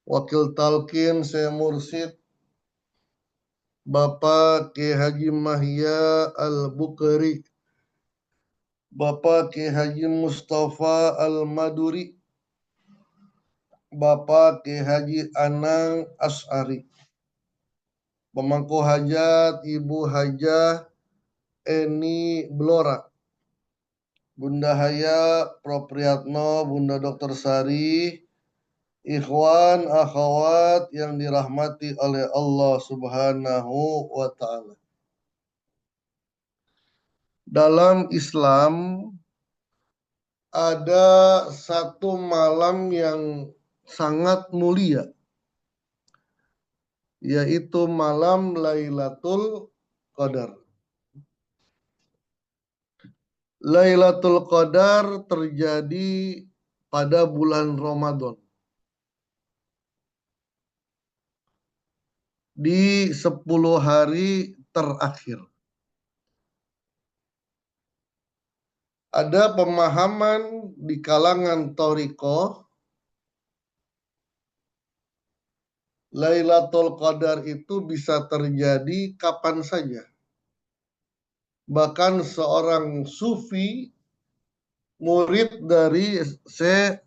Wakil Talqin saya Mursid Bapak Ki Haji Mahya Al-Bukhari, Bapak Ki Haji Mustafa Al-Maduri, Bapak Ki Haji Anang As'ari, Pemangku Hajat Ibu Hajah Eni Blora, Bunda Haya Propriyatno, Bunda Dr. Sari, ikhwan akhwat yang dirahmati oleh Allah Subhanahu wa taala. Dalam Islam ada satu malam yang sangat mulia, yaitu malam Lailatul Qadar. Lailatul Qadar terjadi pada bulan Ramadan. Di 10 hari terakhir. Ada pemahaman di kalangan Thariqah, Lailatul Qadar itu bisa terjadi kapan saja. Bahkan seorang sufi, murid dari Syekh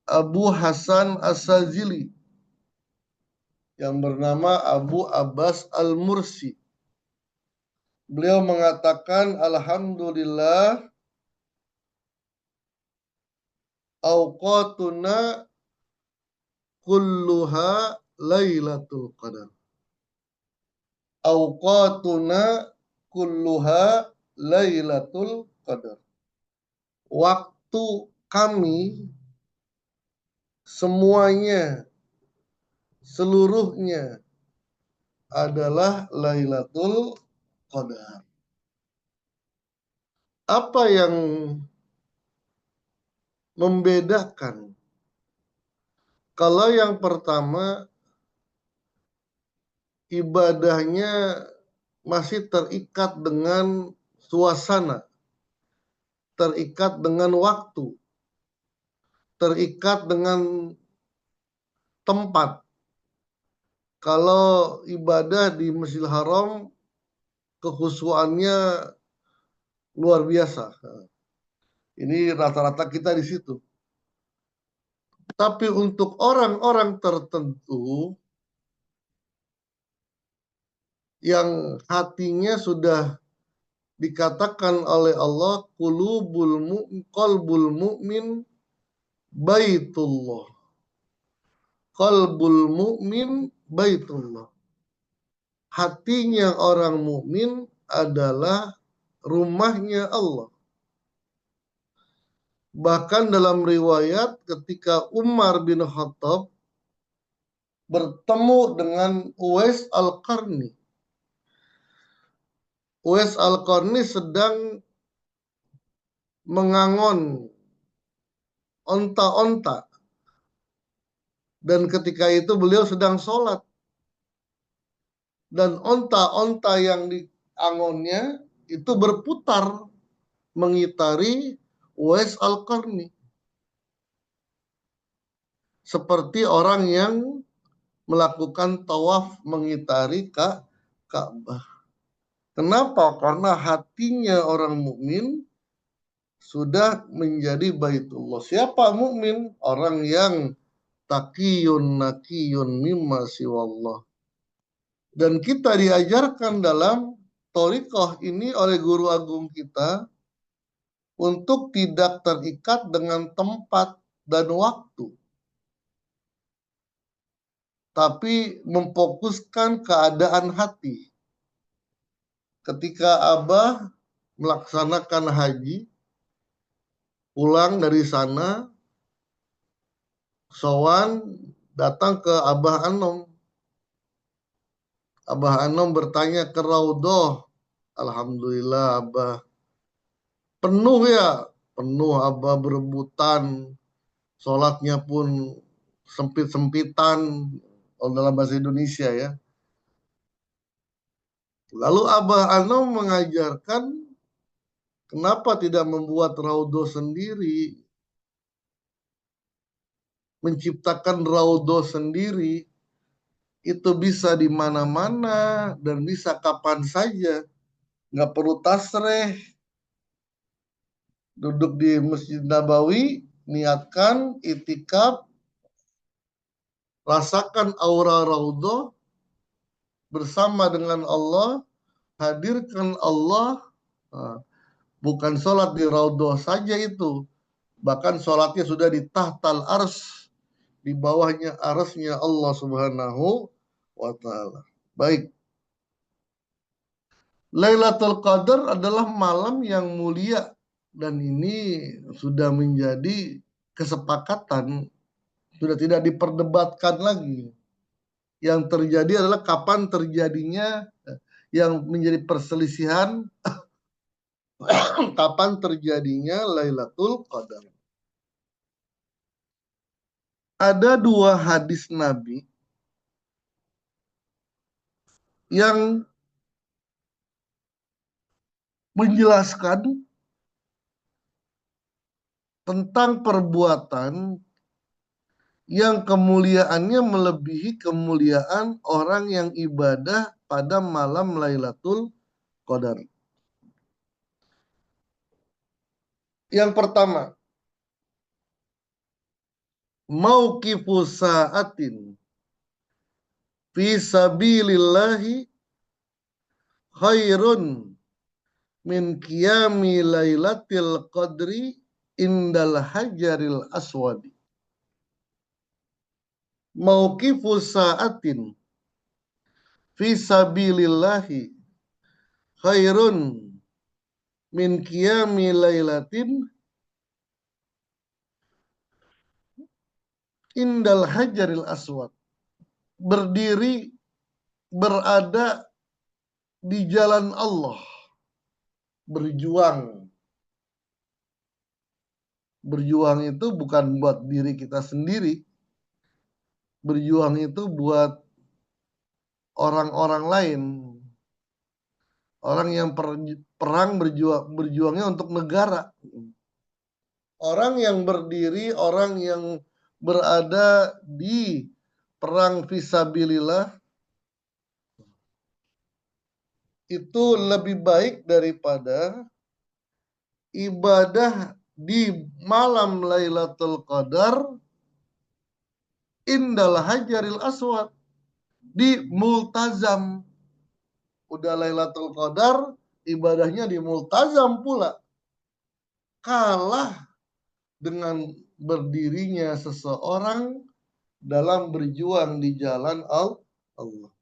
Abu Hasan As-Sazili yang bernama Abu Abbas Al-Mursi. Beliau mengatakan, alhamdulillah awqatuna kulluha Lailatul Qadar. Awqatuna kulluha Lailatul Qadar. Waktu kami semuanya, seluruhnya adalah Lailatul Qadar. Apa yang membedakan? Kalau yang pertama, ibadahnya masih terikat dengan suasana, terikat dengan waktu, terikat dengan tempat. Kalau ibadah di Masjidil Haram, kekhusyuannya luar biasa. Ini rata-rata kita di situ. Tapi untuk orang-orang tertentu yang hatinya sudah dikatakan oleh Allah, qalbul mu'min baitullah. Qalbul mu'min baitullah. Hatinya orang mukmin adalah rumahnya Allah. Bahkan dalam riwayat ketika Umar bin Khattab bertemu dengan Uwais Al-Qarni. Uwais Al-Qarni sedang mengangon onta-onta. Dan ketika itu beliau sedang sholat. Dan onta-onta yang diangonnya itu berputar mengitari Uwais Al-Qarni. Seperti orang yang melakukan tawaf mengitari Ka'bah. Kenapa? Karena hatinya orang mukmin sudah menjadi baitullah. Siapa mukmin? Orang yang taqiyun naqiyun mimma siwallah. Dan kita diajarkan dalam thariqah ini oleh guru agung kita untuk tidak terikat dengan tempat dan waktu, tapi memfokuskan keadaan hati. Ketika Abah melaksanakan haji, pulang dari sana, sowan datang ke Abah Anom. Abah Anom bertanya ke Raudhah. Alhamdulillah Abah penuh ya, penuh Abah berebutan, sholatnya pun sempit-sempitan, dalam bahasa Indonesia ya. Lalu Abah Anom mengajarkan kenapa tidak membuat Raudhah sendiri. menciptakan raudhah sendiri, itu bisa di mana-mana dan bisa kapan saja. Nggak perlu tasreh. Duduk di Masjid Nabawi, niatkan itikaf, rasakan aura raudhah bersama dengan Allah, hadirkan Allah. Nah, bukan sholat di raudhah saja itu, bahkan sholatnya sudah di tahtal ars, di bawahnya arsnya Allah Subhanahu wa Ta'ala. Baik, Lailatul Qadar adalah malam yang mulia, dan ini sudah menjadi kesepakatan, sudah tidak diperdebatkan lagi. Yang terjadi adalah kapan terjadinya, yang menjadi perselisihan kapan terjadinya Lailatul Qadar. Ada dua hadis Nabi yang menjelaskan tentang perbuatan yang kemuliaannya melebihi kemuliaan orang yang ibadah pada malam Lailatul Qadar. Yang pertama, mauqifu sa'atin fi sabilillahi khairun min qiyami lailatul qadri indal hajaril aswadi. Mauqifu sa'atin fi sabilillahi khairun min qiyami lailatin indal hajaril aswad. Berdiri, berada di jalan Allah, berjuang. Berjuang itu bukan buat diri kita sendiri. Berjuang itu buat orang-orang lain. Orang yang perang berjuangnya untuk negara. Orang yang berdiri, orang yang berada di perang fisabilillah itu lebih baik daripada ibadah di malam Lailatul Qadar indal hajaril aswad, di multazam. Udah Lailatul Qadar, ibadahnya di multazam pula. Kalah dengan berdirinya seseorang dalam berjuang di jalan Allah.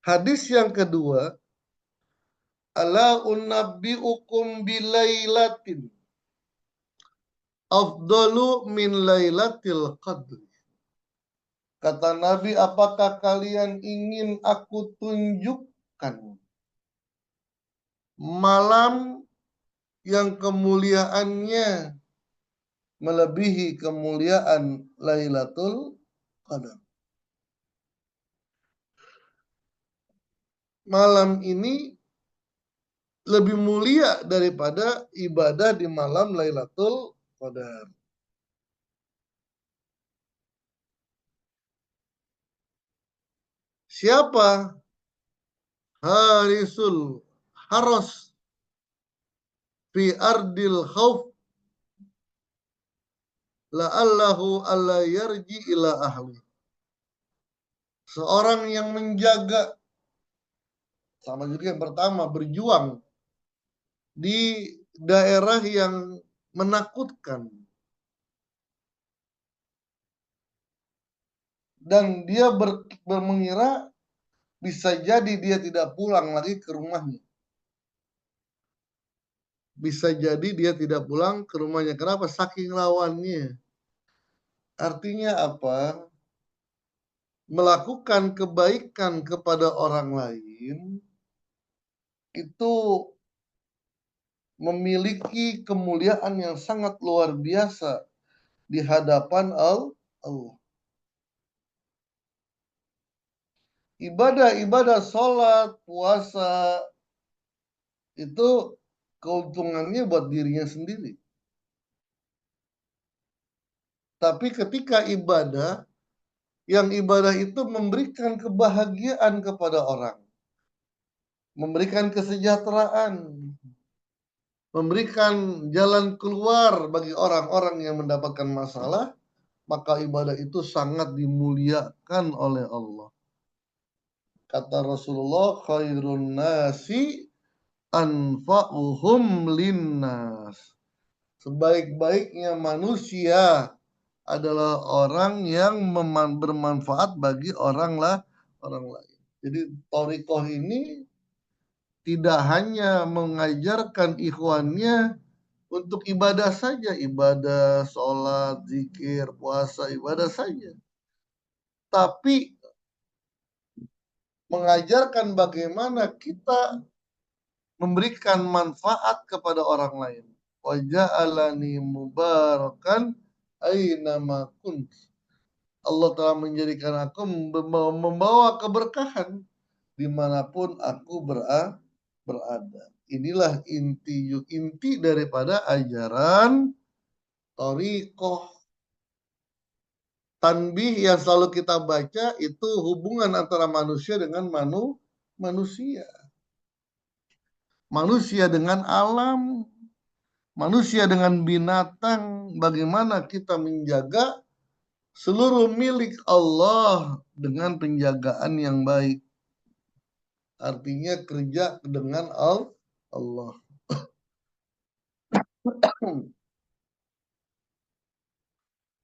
Hadis yang kedua, ala unabbiukum bilailatin afdalu min lailatil qadri. Kata Nabi, apakah kalian ingin aku tunjukkan malam yang kemuliaannya melebihi kemuliaan Lailatul Qadar? Malam ini lebih mulia daripada ibadah di malam Lailatul Qadar. Siapa? Harisul Haros fi ardil khauf la'allahu alla yarji ila ahli. Seorang yang menjaga, sama juga yang pertama, berjuang di daerah yang menakutkan. Dan dia mengira bisa jadi dia tidak pulang lagi ke rumahnya. Bisa jadi dia tidak pulang ke rumahnya. Kenapa? Saking lawannya. Artinya apa? Melakukan kebaikan kepada orang lain itu memiliki kemuliaan yang sangat luar biasa di hadapan Allah. Ibadah-ibadah sholat, puasa, itu keuntungannya buat dirinya sendiri. Tapi ketika ibadah, yang ibadah itu memberikan kebahagiaan kepada orang, memberikan kesejahteraan, memberikan jalan keluar bagi orang-orang yang mendapatkan masalah, maka ibadah itu sangat dimuliakan oleh Allah. Kata Rasulullah, khairun nasi anfa'uhum linnas. Sebaik-baiknya manusia adalah orang yang bermanfaat bagi orang lain. Jadi thariqah ini tidak hanya mengajarkan ikhwannya untuk ibadah saja, ibadah, sholat, zikir, puasa, ibadah saja. Tapi mengajarkan bagaimana kita memberikan manfaat kepada orang lain. Wa ja'alani mubarakan aynama kunt. Allah telah menjadikan aku membawa keberkahan dimanapun aku berada. Inilah inti daripada ajaran thariqah. Tanbih yang selalu kita baca itu hubungan antara manusia dengan manusia. Manusia dengan alam, manusia dengan binatang, bagaimana kita menjaga seluruh milik Allah dengan penjagaan yang baik. Artinya kerja dengan Allah.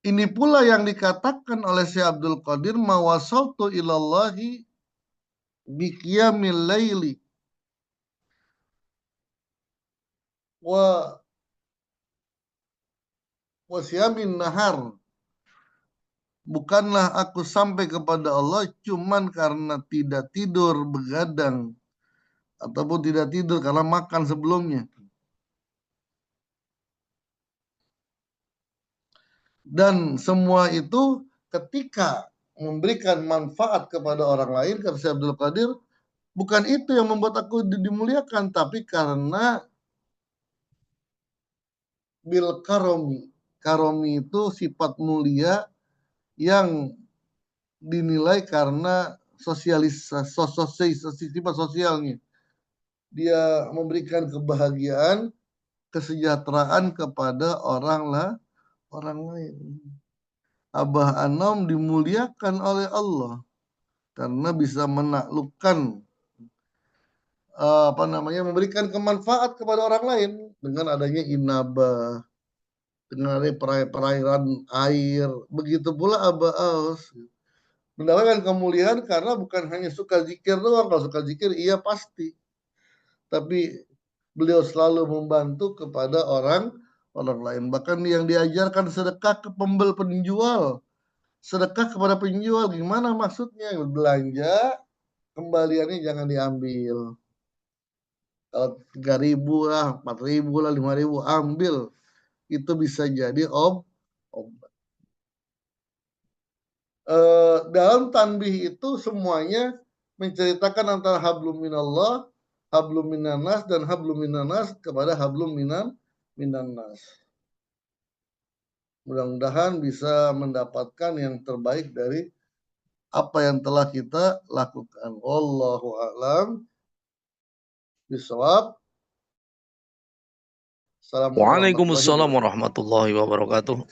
Ini pula yang dikatakan oleh Syekh Abdul Qadir, mawasaltu ilallahi biqiyamil laili wa siyamin nahar. Bukanlah aku sampai kepada Allah cuman karena tidak tidur begadang ataupun tidak tidur karena makan sebelumnya. Dan semua itu ketika memberikan manfaat kepada orang lain, kata Syekh Abdul Qadir, bukan itu yang membuat aku dimuliakan, tapi karena bil karomi. Karomi itu sifat mulia yang dinilai karena sifat sosialnya. Dia memberikan kebahagiaan, kesejahteraan kepada orang lain. Abah Anom dimuliakan oleh Allah karena bisa menaklukkan memberikan kemanfaat kepada orang lain dengan adanya inabah, dengan adanya perairan air. Begitu pula Abah Aus mendapatkan kemuliaan karena bukan hanya suka zikir doang. Kalau suka zikir iya pasti, tapi beliau selalu membantu kepada orang lain. Bahkan yang diajarkan sedekah ke penjual, sedekah kepada penjual. Gimana maksudnya? Belanja, kembaliannya jangan diambil. Kalau 3.000 lah, 4.000 lah, 5.000 ambil. Itu bisa jadi obat. Dalam tanbih itu semuanya menceritakan antara hablum minallah, hablum minannas, dan hablum minannas kepada hablum minannas. Mudah-mudahan bisa mendapatkan yang terbaik dari apa yang telah kita lakukan. Wallahu a'lam bishawab. Waalaikumsalam warahmatullahi wabarakatuh.